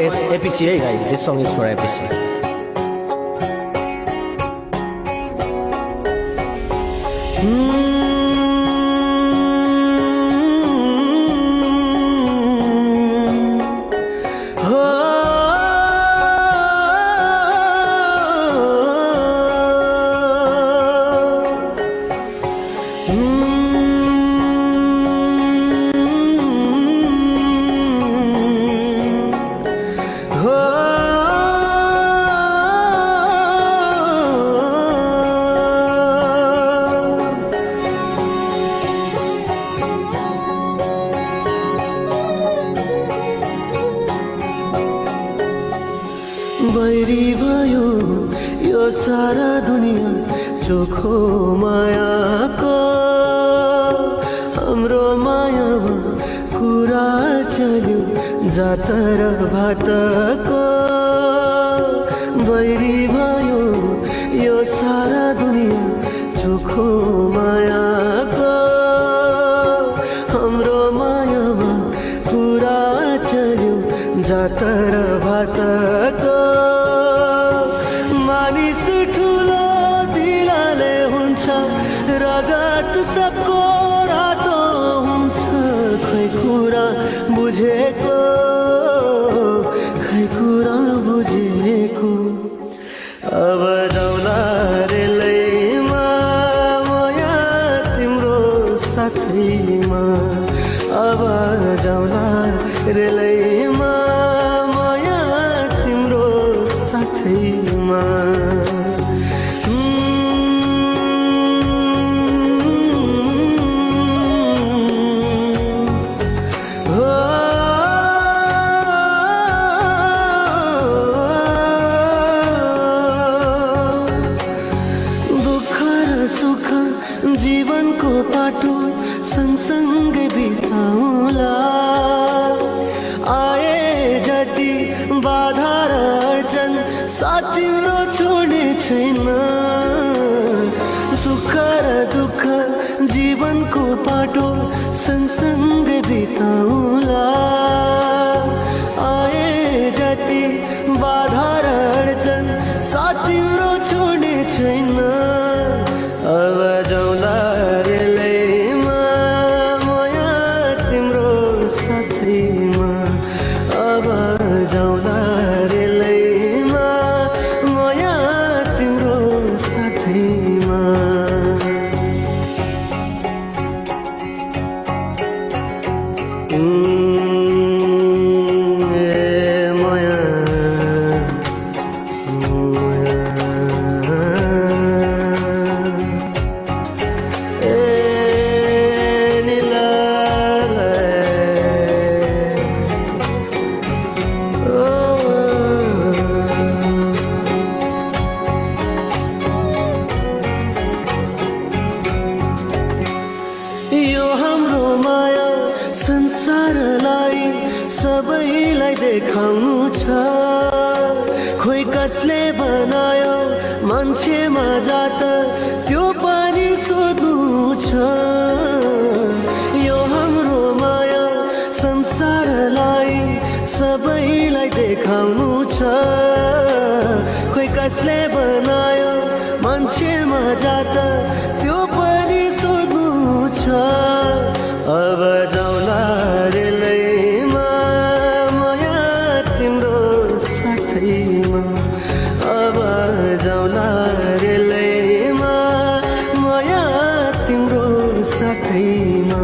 APC, hey guys, this song is for APC. बैरी भयो यो सारा दुनिया चोखो मायाको हाम्रो मायामा कुरा चल्यो जातर भातको बैरी भयो यो सारा दुनिया चोखो मायाको हाम्रो मायामा कुरा चल्यो जातर भातको मानिस ठुलो दिलले हुन्छ रगत सबको रातो हुन्छ खै कुरा बुझेको खै कुरा बुझेको अब जाउँला रेलैमा माया तिम्रो साथैमा अब जाउँला रेलैमा माया तिम्रो साथैमा सुख जीवनको पाटो सँगसँगै बिताउला आए जति बाधा र अर्जन साथ तिम्रो छोड्ने छैन सुख र दुःख जीवनको पाटो सँगसँगै बिताउला आए जति बाधा र अर्जन साथ तिम्रो छोड्ने छैन अब जाउँला रेलैमा माया तिम्रो साथैमा अब जाउँला रेलैमा माया तिम्रो साथैमा यो हाम्रो माया संसारलाई सबैलाई देखाउनु छ खोइ कसले बनायो मान्छेमा जात त्यो पनि सोध्नु छ यो हाम्रो माया संसारलाई सबैलाई देखाउनु छ खोइ कसले बनायो मान्छेमा जात त्यो पनि सोध्नु छ अब जाउँला रेलैमा माया तिम्रो साथैमा अब जाउँला रेलैमा माया तिम्रो साथैमा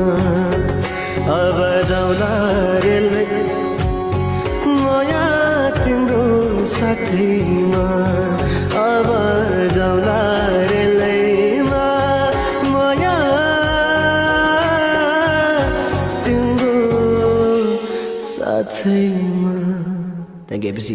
अब जाउँला रेलैमा माया तिम्रो साथैमा अब जाउँला रेलैमा माया तिम्रो साथैमा। Thank you, APC.